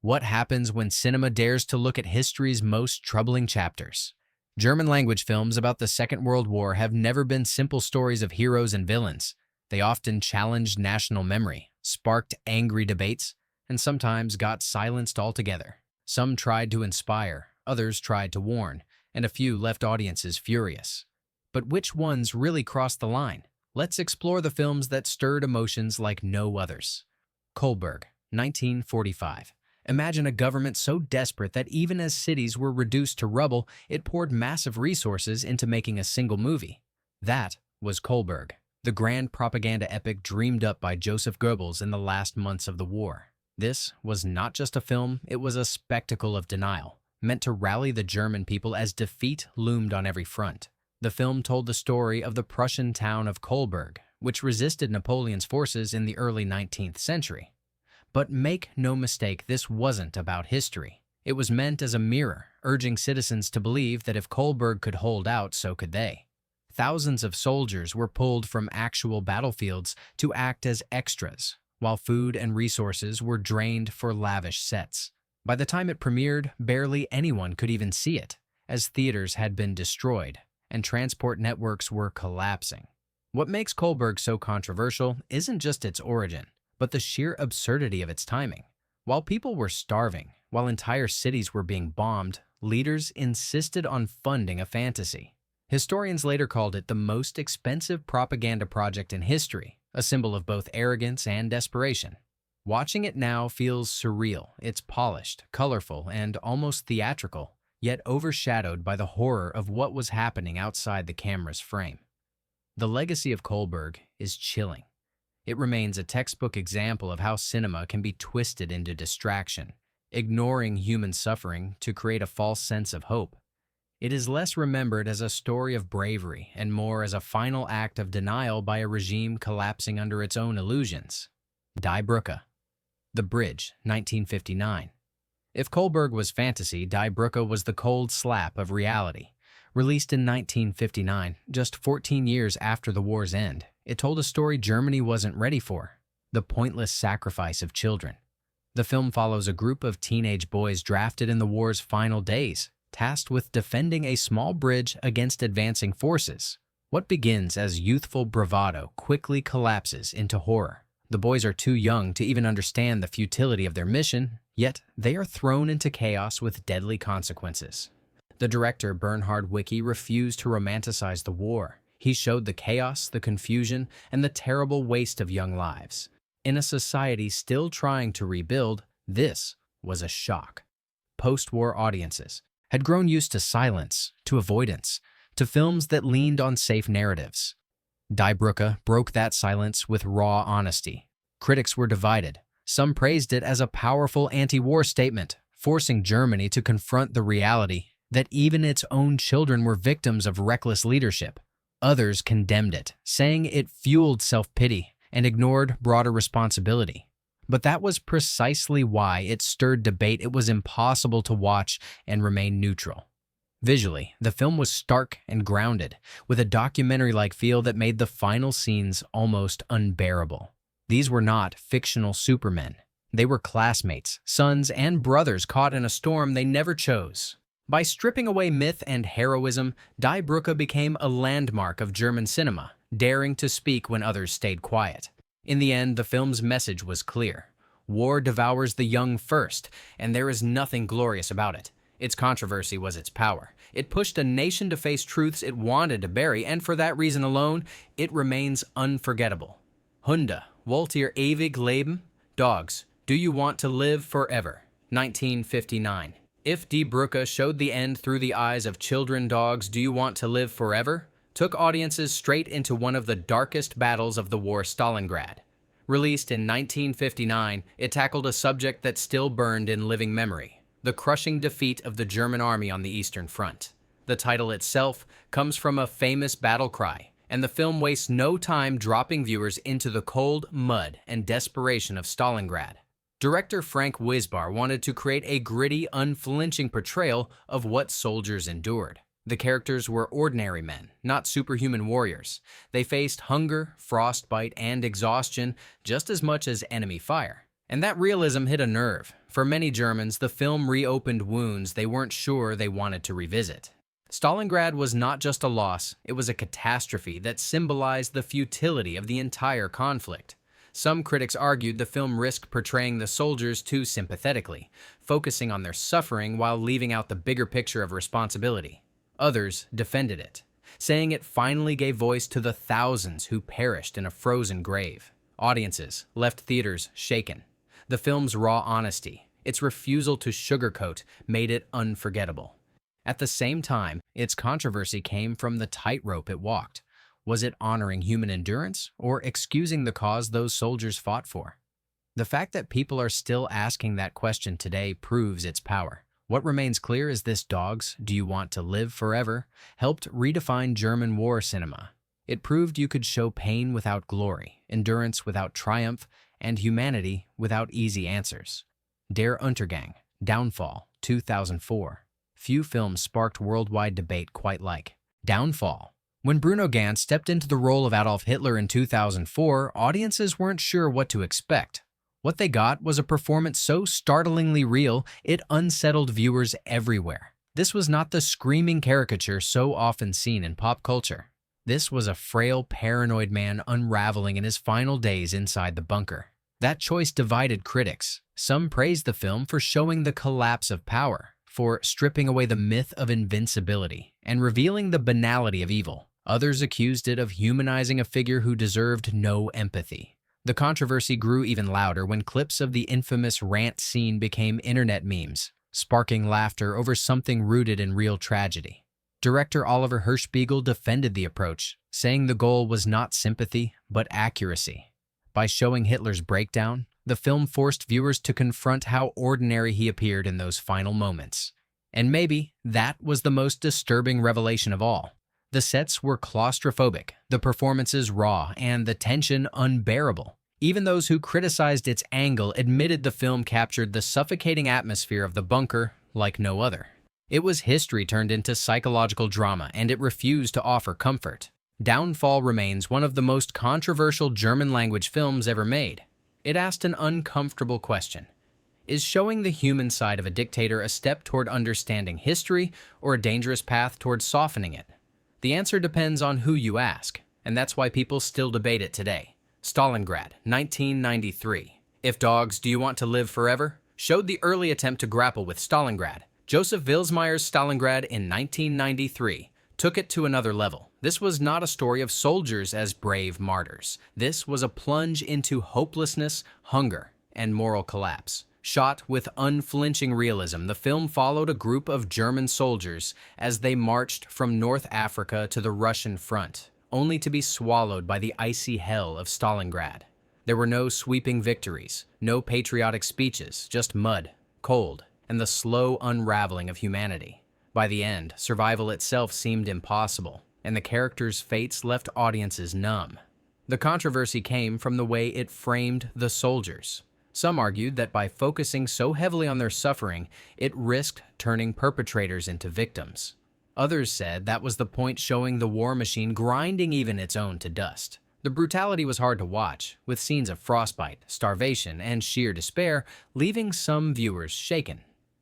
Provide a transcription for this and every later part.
What happens when cinema dares to look at history's most troubling chapters? German-language films about the Second World War have never been simple stories of heroes and villains. They often challenged national memory, sparked angry debates, and sometimes got silenced altogether. Some tried to inspire, others tried to warn, and a few left audiences furious. But which ones really crossed the line? Let's explore the films that stirred emotions like no others. Colberg, 1945. Imagine a government so desperate that even as cities were reduced to rubble, it poured massive resources into making a single movie. That was Colberg, the grand propaganda epic dreamed up by Joseph Goebbels in the last months of the war. This was not just a film, it was a spectacle of denial, meant to rally the German people as defeat loomed on every front. The film told the story of the Prussian town of Colberg, which resisted Napoleon's forces in the early 19th century. But make no mistake, this wasn't about history. It was meant as a mirror, urging citizens to believe that if Colberg could hold out, so could they. Thousands of soldiers were pulled from actual battlefields to act as extras, while food and resources were drained for lavish sets. By the time it premiered, barely anyone could even see it, as theaters had been destroyed and transport networks were collapsing. What makes Colberg so controversial isn't just its origin, but the sheer absurdity of its timing. While people were starving, while entire cities were being bombed, leaders insisted on funding a fantasy. Historians later called it the most expensive propaganda project in history, a symbol of both arrogance and desperation. Watching it now feels surreal. It's polished, colorful, and almost theatrical, yet overshadowed by the horror of what was happening outside the camera's frame. The legacy of Colberg is chilling. It remains a textbook example of how cinema can be twisted into distraction, ignoring human suffering to create a false sense of hope. It is less remembered as a story of bravery and more as a final act of denial by a regime collapsing under its own illusions. Die Brücke. The Bridge, 1959. If Colberg was fantasy, Die Brücke was the cold slap of reality. Released in 1959, just 14 years after the war's end, it told a story Germany wasn't ready for: the pointless sacrifice of children. The film follows a group of teenage boys drafted in the war's final days, tasked with defending a small bridge against advancing forces. What begins as youthful bravado quickly collapses into horror. The boys are too young to even understand the futility of their mission, yet they are thrown into chaos with deadly consequences. The director, Bernhard Wicki, refused to romanticize the war. He showed the chaos, the confusion, and the terrible waste of young lives. In a society still trying to rebuild, this was a shock. Post-war audiences had grown used to silence, to avoidance, to films that leaned on safe narratives. Die Brücke broke that silence with raw honesty. Critics were divided. Some praised it as a powerful anti-war statement, forcing Germany to confront the reality that even its own children were victims of reckless leadership. Others condemned it, saying it fueled self-pity and ignored broader responsibility. But that was precisely why it stirred debate. It was impossible to watch and remain neutral. Visually, the film was stark and grounded, with a documentary-like feel that made the final scenes almost unbearable. These were not fictional supermen. They were classmates, sons, and brothers caught in a storm they never chose. By stripping away myth and heroism, Die Brücke became a landmark of German cinema, daring to speak when others stayed quiet. In the end, the film's message was clear. War devours the young first, and there is nothing glorious about it. Its controversy was its power. It pushed a nation to face truths it wanted to bury, and for that reason alone, it remains unforgettable. Hunde, wollt ihr ewig leben? Dogs, do you want to live forever? 1959. If Die Brücke showed the end through the eyes of children, dogs, do you want to live forever? Took audiences straight into one of the darkest battles of the war, Stalingrad. Released in 1959, it tackled a subject that still burned in living memory: the crushing defeat of the German army on the Eastern Front. The title itself comes from a famous battle cry, and the film wastes no time dropping viewers into the cold mud and desperation of Stalingrad. Director Frank Wisbar wanted to create a gritty, unflinching portrayal of what soldiers endured. The characters were ordinary men, not superhuman warriors. They faced hunger, frostbite, and exhaustion just as much as enemy fire. And that realism hit a nerve. For many Germans, the film reopened wounds they weren't sure they wanted to revisit. Stalingrad was not just a loss, it was a catastrophe that symbolized the futility of the entire conflict. Some critics argued the film risked portraying the soldiers too sympathetically, focusing on their suffering while leaving out the bigger picture of responsibility. Others defended it, saying it finally gave voice to the thousands who perished in a frozen grave. Audiences left theaters shaken. The film's raw honesty, its refusal to sugarcoat, made it unforgettable. At the same time, its controversy came from the tightrope it walked. Was it honoring human endurance or excusing the cause those soldiers fought for? The fact that people are still asking that question today proves its power. What remains clear is this dog's "Do you want to live forever?" helped redefine German war cinema. It proved you could show pain without glory, endurance without triumph, and humanity without easy answers. Der Untergang, Downfall, 2004. Few films sparked worldwide debate quite like Downfall. When Bruno Ganz stepped into the role of Adolf Hitler in 2004, audiences weren't sure what to expect. What they got was a performance so startlingly real, it unsettled viewers everywhere. This was not the screaming caricature so often seen in pop culture. This was a frail, paranoid man unraveling in his final days inside the bunker. That choice divided critics. Some praised the film for showing the collapse of power, for stripping away the myth of invincibility and revealing the banality of evil. Others accused it of humanizing a figure who deserved no empathy. The controversy grew even louder when clips of the infamous rant scene became internet memes, sparking laughter over something rooted in real tragedy. Director Oliver Hirschbiegel defended the approach, saying the goal was not sympathy, but accuracy. By showing Hitler's breakdown, the film forced viewers to confront how ordinary he appeared in those final moments. And maybe that was the most disturbing revelation of all. The sets were claustrophobic, the performances raw, and the tension unbearable. Even those who criticized its angle admitted the film captured the suffocating atmosphere of the bunker like no other. It was history turned into psychological drama, and it refused to offer comfort. Downfall remains one of the most controversial German-language films ever made. It asked an uncomfortable question. Is showing the human side of a dictator a step toward understanding history or a dangerous path toward softening it? The answer depends on who you ask, and that's why people still debate it today. Stalingrad, 1993. If Dogs, Do You Want to Live Forever? Showed the early attempt to grapple with Stalingrad. Joseph Vilsmeyer's Stalingrad in 1993 took it to another level. This was not a story of soldiers as brave martyrs. This was a plunge into hopelessness, hunger, and moral collapse. Shot with unflinching realism, the film followed a group of German soldiers as they marched from North Africa to the Russian front, only to be swallowed by the icy hell of Stalingrad. There were no sweeping victories, no patriotic speeches, just mud, cold, and the slow unraveling of humanity. By the end, survival itself seemed impossible, and the characters' fates left audiences numb. The controversy came from the way it framed the soldiers. Some argued that by focusing so heavily on their suffering, it risked turning perpetrators into victims. Others said that was the point, showing the war machine grinding even its own to dust. The brutality was hard to watch, with scenes of frostbite, starvation, and sheer despair, leaving some viewers shaken.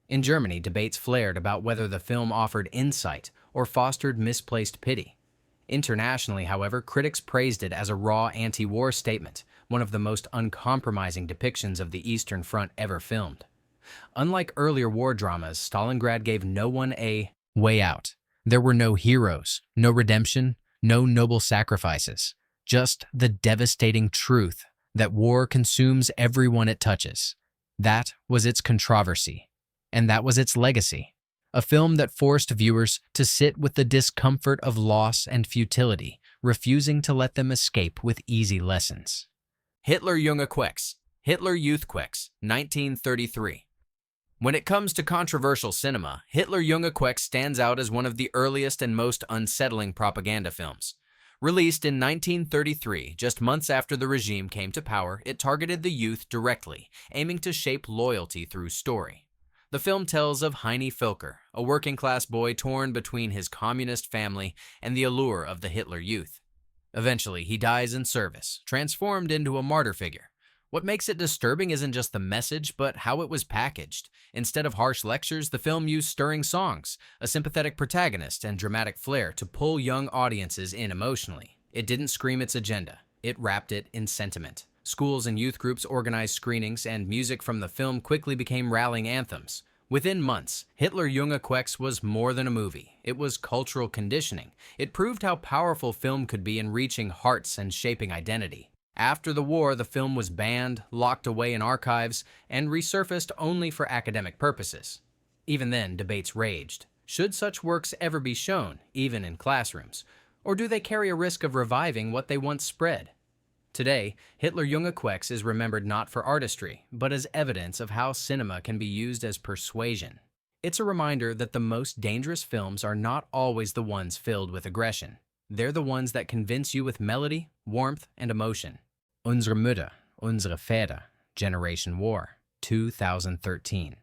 In Germany, debates flared about whether the film offered insight or fostered misplaced pity. Internationally, however, critics praised it as a raw anti-war statement, one of the most uncompromising depictions of the Eastern Front ever filmed. Unlike earlier war dramas, Stalingrad gave no one a way out. There were no heroes, no redemption, no noble sacrifices, just the devastating truth that war consumes everyone it touches. That was its controversy, and that was its legacy. A film that forced viewers to sit with the discomfort of loss and futility, refusing to let them escape with easy lessons. Hitlerjunge Quex, Hitler Youth Quex, 1933. When it comes to controversial cinema, Hitlerjunge Quex stands out as one of the earliest and most unsettling propaganda films. Released in 1933, just months after the regime came to power, it targeted the youth directly, aiming to shape loyalty through story. The film tells of Heini Filker, a working-class boy torn between his communist family and the allure of the Hitler Youth. Eventually, he dies in service, transformed into a martyr figure. What makes it disturbing isn't just the message, but how it was packaged. Instead of harsh lectures, the film used stirring songs, a sympathetic protagonist, and dramatic flair to pull young audiences in emotionally. It didn't scream its agenda. It wrapped it in sentiment. Schools and youth groups organized screenings, and music from the film quickly became rallying anthems. Within months, Hitlerjunge Quex was more than a movie. It was cultural conditioning. It proved how powerful film could be in reaching hearts and shaping identity. After the war, the film was banned, locked away in archives, and resurfaced only for academic purposes. Even then, debates raged. Should such works ever be shown, even in classrooms? Or do they carry a risk of reviving what they once spread? Today, Hitlerjunge Quex is remembered not for artistry, but as evidence of how cinema can be used as persuasion. It's a reminder that the most dangerous films are not always the ones filled with aggression. They're the ones that convince you with melody, warmth, and emotion. Unsere Mütter, unsere Väter, Generation War, 2013.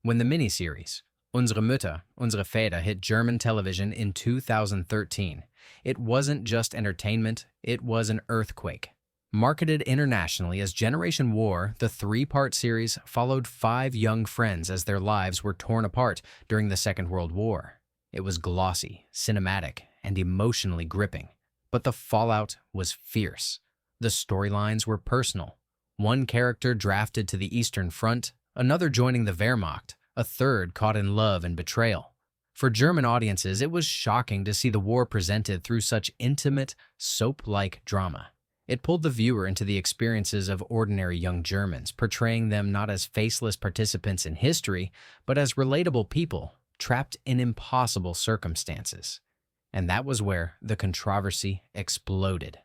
When the miniseries, Unsere Mütter, unsere Väter hit German television in 2013, it wasn't just entertainment, it was an earthquake. Marketed internationally as Generation War, the three-part series followed 5 young friends as their lives were torn apart during the Second World War. It was glossy, cinematic, and emotionally gripping, but the fallout was fierce. The storylines were personal. One character drafted to the Eastern Front, another joining the Wehrmacht, a third caught in love and betrayal. For German audiences, it was shocking to see the war presented through such intimate, soap-like drama. It pulled the viewer into the experiences of ordinary young Germans, portraying them not as faceless participants in history, but as relatable people trapped in impossible circumstances. And that was where the controversy exploded.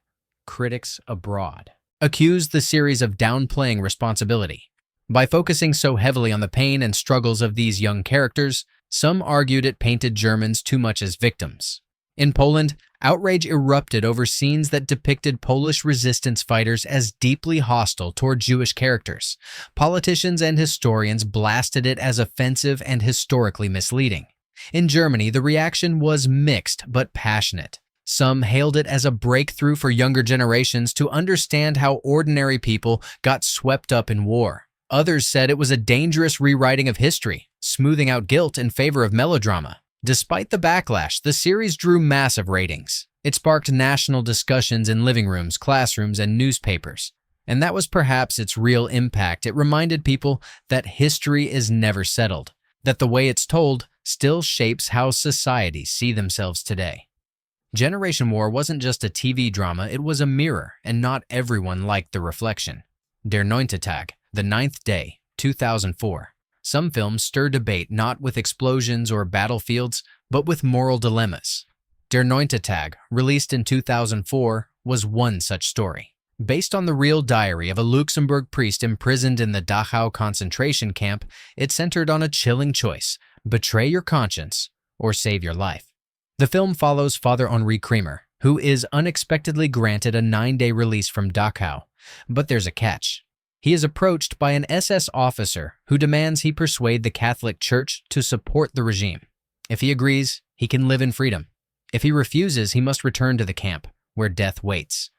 Critics abroad accused the series of downplaying responsibility. By focusing so heavily on the pain and struggles of these young characters, some argued it painted Germans too much as victims. In Poland, outrage erupted over scenes that depicted Polish resistance fighters as deeply hostile toward Jewish characters. Politicians and historians blasted it as offensive and historically misleading. In Germany, the reaction was mixed but passionate. Some hailed it as a breakthrough for younger generations to understand how ordinary people got swept up in war. Others said it was a dangerous rewriting of history, smoothing out guilt in favor of melodrama. Despite the backlash, the series drew massive ratings. It sparked national discussions in living rooms, classrooms, and newspapers. And that was perhaps its real impact. It reminded people that history is never settled, that the way it's told still shapes how societies see themselves today. Generation War wasn't just a TV drama, it was a mirror, and not everyone liked the reflection. Der neunte Tag, The Ninth Day, 2004. Some films stir debate not with explosions or battlefields, but with moral dilemmas. Der neunte Tag, released in 2004, was one such story. Based on the real diary of a Luxembourg priest imprisoned in the Dachau concentration camp, it centered on a chilling choice: betray your conscience or save your life. The film follows Father Henri Kremer, who is unexpectedly granted a 9-day release from Dachau. But there's a catch. He is approached by an SS officer who demands he persuade the Catholic Church to support the regime. If he agrees, he can live in freedom. If he refuses, he must return to the camp, where death waits.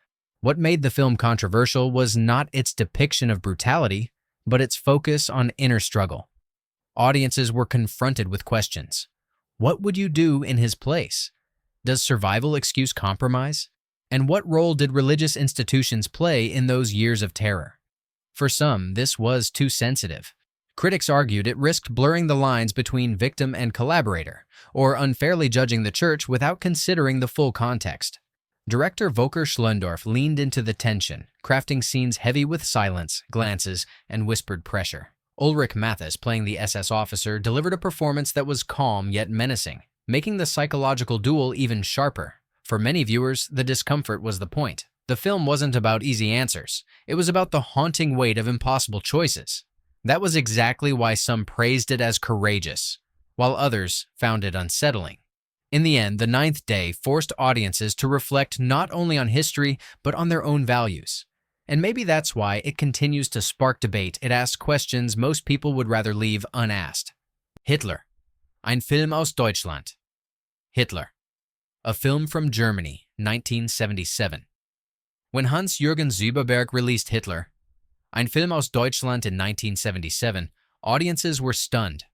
What made the film controversial was not its depiction of brutality, but its focus on inner struggle. Audiences were confronted with questions. What would you do in his place? Does survival excuse compromise? And what role did religious institutions play in those years of terror? For some, this was too sensitive. Critics argued it risked blurring the lines between victim and collaborator, or unfairly judging the church without considering the full context. Director Volker Schlöndorff leaned into the tension, crafting scenes heavy with silence, glances, and whispered pressure. Ulrich Mathis, playing the SS officer, delivered a performance that was calm yet menacing, making the psychological duel even sharper. For many viewers, the discomfort was the point. The film wasn't about easy answers. It was about the haunting weight of impossible choices. That was exactly why some praised it as courageous, while others found it unsettling. In the end, The Ninth Day forced audiences to reflect not only on history, but on their own values. And maybe that's why it continues to spark debate. It asks questions most people would rather leave unasked. Hitler. Ein Film aus Deutschland. Hitler. A film from Germany, 1977. When Hans-Jürgen Zauberberg released Hitler, Ein Film aus Deutschland in 1977, audiences were stunned.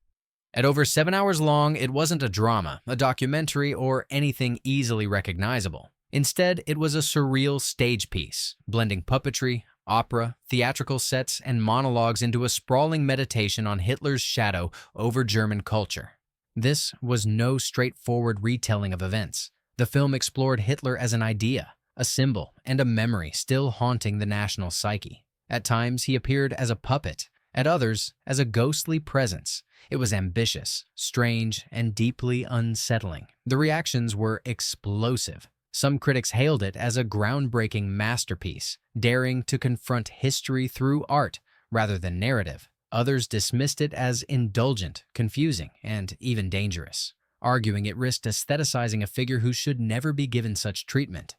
At over 7 hours long, it wasn't a drama, a documentary, or anything easily recognizable. Instead, it was a surreal stage piece, blending puppetry, opera, theatrical sets, and monologues into a sprawling meditation on Hitler's shadow over German culture. This was no straightforward retelling of events. The film explored Hitler as an idea, a symbol, and a memory still haunting the national psyche. At times, he appeared as a puppet, at others, as a ghostly presence. It was ambitious, strange, and deeply unsettling. The reactions were explosive. Some critics hailed it as a groundbreaking masterpiece, daring to confront history through art rather than narrative. Others dismissed it as indulgent, confusing, and even dangerous, arguing it risked aestheticizing a figure who should never be given such treatment.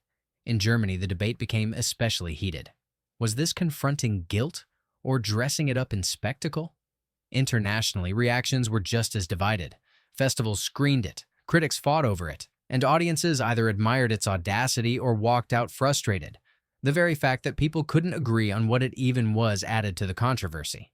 In Germany, the debate became especially heated. Was this confronting guilt or dressing it up in spectacle? Internationally, reactions were just as divided. Festivals screened it, critics fought over it, and audiences either admired its audacity or walked out frustrated. The very fact that people couldn't agree on what it even was added to the controversy.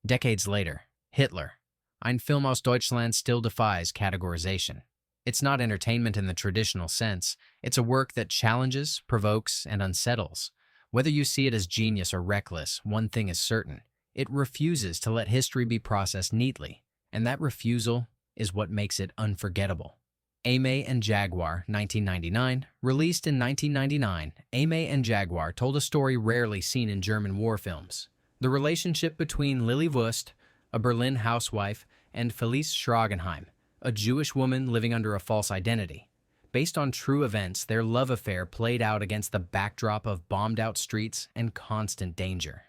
Decades later, Hitler, Ein Film aus Deutschland, still defies categorization. It's not entertainment in the traditional sense. It's a work that challenges, provokes, and unsettles. Whether you see it as genius or reckless, one thing is certain. It refuses to let history be processed neatly, and that refusal is what makes it unforgettable. Aimée and Jaguar, 1999. Released in 1999, Aimée and Jaguar told a story rarely seen in German war films. The relationship between Lily Wurst, a Berlin housewife, and Felice Schragenheim, a Jewish woman living under a false identity. Based on true events, their love affair played out against the backdrop of bombed-out streets and constant danger.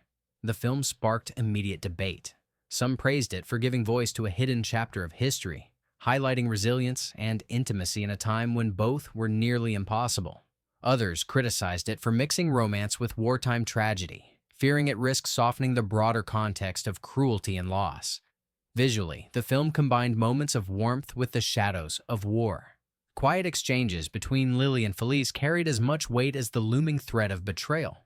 The film sparked immediate debate. Some praised it for giving voice to a hidden chapter of history, highlighting resilience and intimacy in a time when both were nearly impossible. Others criticized it for mixing romance with wartime tragedy, fearing it risked softening the broader context of cruelty and loss. Visually, the film combined moments of warmth with the shadows of war. Quiet exchanges between Lily and Felice carried as much weight as the looming threat of betrayal.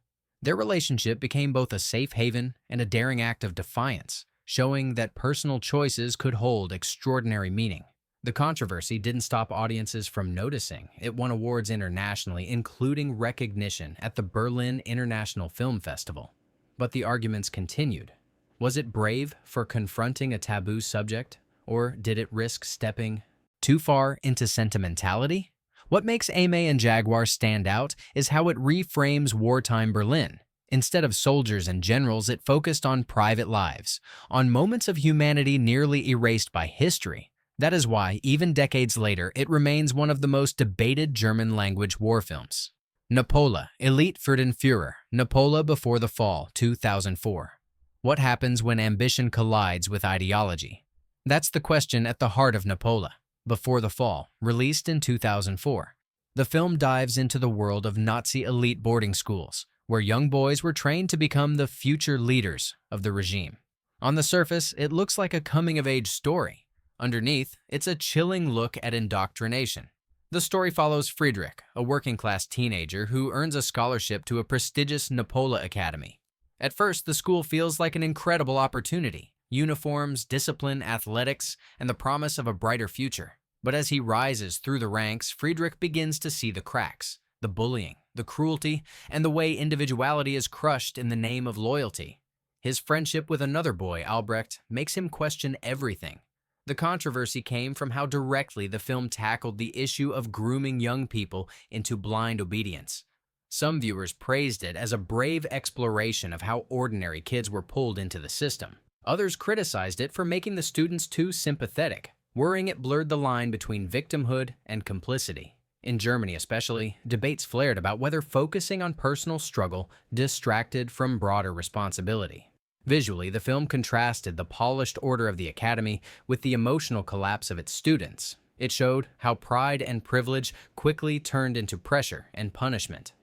Their relationship became both a safe haven and a daring act of defiance, showing that personal choices could hold extraordinary meaning. The controversy didn't stop audiences from noticing. It won awards internationally, including recognition at the Berlin International Film Festival. But the arguments continued. Was it brave for confronting a taboo subject, or did it risk stepping too far into sentimentality? What makes Aimée and Jaguar stand out is how it reframes wartime Berlin. Instead of soldiers and generals, it focused on private lives, on moments of humanity nearly erased by history. That is why, even decades later, it remains one of the most debated German-language war films. Napola, Elite für den Führer, Napola Before the Fall, 2004. What happens when ambition collides with ideology? That's the question at the heart of Napola Before the Fall, released in 2004. The film dives into the world of Nazi elite boarding schools, where young boys were trained to become the future leaders of the regime. On the surface, it looks like a coming-of-age story. Underneath, it's a chilling look at indoctrination. The story follows Friedrich, a working-class teenager who earns a scholarship to a prestigious Napola Academy. At first, the school feels like an incredible opportunity. Uniforms, discipline, athletics, and the promise of a brighter future. But as he rises through the ranks, Friedrich begins to see the cracks, the bullying, the cruelty, and the way individuality is crushed in the name of loyalty. His friendship with another boy, Albrecht, makes him question everything. The controversy came from how directly the film tackled the issue of grooming young people into blind obedience. Some viewers praised it as a brave exploration of how ordinary kids were pulled into the system. Others criticized it for making the students too sympathetic, worrying it blurred the line between victimhood and complicity. In Germany especially, debates flared about whether focusing on personal struggle distracted from broader responsibility. Visually, the film contrasted the polished order of the academy with the emotional collapse of its students. It showed how pride and privilege quickly turned into pressure and punishment.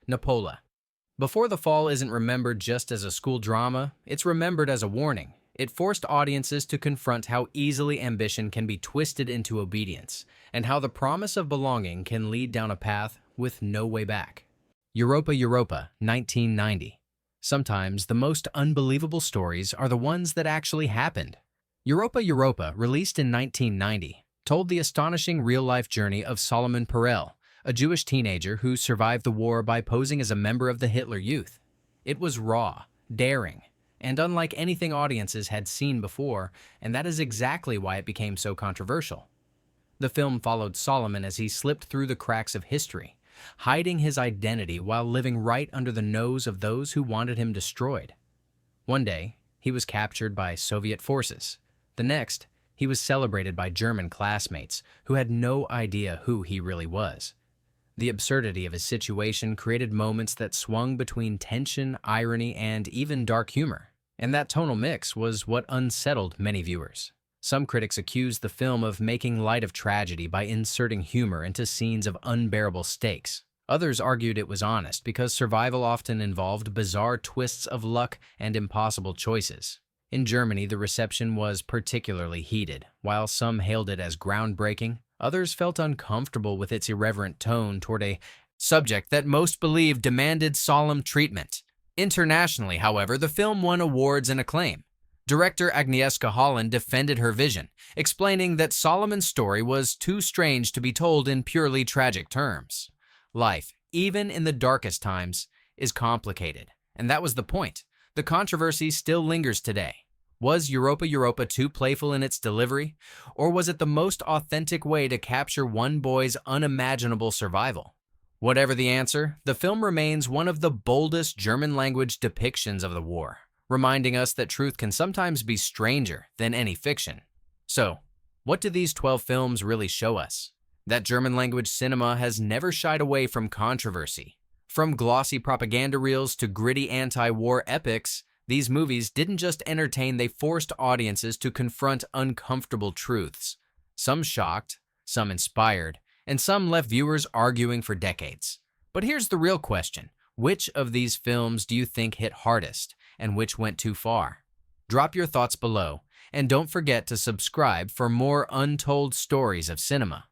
Napola. Before the Fall isn't remembered just as a school drama, it's remembered as a warning. It forced audiences to confront how easily ambition can be twisted into obedience, and how the promise of belonging can lead down a path with no way back. Europa Europa, 1990. Sometimes the most unbelievable stories are the ones that actually happened. Europa Europa, released in 1990, told the astonishing real-life journey of Solomon Perel, a Jewish teenager who survived the war by posing as a member of the Hitler Youth. It was raw, daring, and unlike anything audiences had seen before, and that is exactly why it became so controversial. The film followed Solomon as he slipped through the cracks of history, hiding his identity while living right under the nose of those who wanted him destroyed. One day, he was captured by Soviet forces. The next, he was celebrated by German classmates who had no idea who he really was. The absurdity of his situation created moments that swung between tension, irony, and even dark humor. And that tonal mix was what unsettled many viewers. Some critics accused the film of making light of tragedy by inserting humor into scenes of unbearable stakes. Others argued it was honest because survival often involved bizarre twists of luck and impossible choices. In Germany, the reception was particularly heated. While some hailed it as groundbreaking, others felt uncomfortable with its irreverent tone toward a subject that most believed demanded solemn treatment. Internationally, however, the film won awards and acclaim. Director Agnieszka Holland defended her vision, explaining that Solomon's story was too strange to be told in purely tragic terms. Life, even in the darkest times, is complicated, and that was the point. The controversy still lingers today. Was Europa Europa too playful in its delivery, or was it the most authentic way to capture one boy's unimaginable survival? Whatever the answer, the film remains one of the boldest German-language depictions of the war, reminding us that truth can sometimes be stranger than any fiction. So, what do these 12 films really show us? That German-language cinema has never shied away from controversy. From glossy propaganda reels to gritty anti-war epics, these movies didn't just entertain, they forced audiences to confront uncomfortable truths. Some shocked, some inspired, and some left viewers arguing for decades. But here's the real question. Which of these films do you think hit hardest, and which went too far? Drop your thoughts below, and don't forget to subscribe for more untold stories of cinema.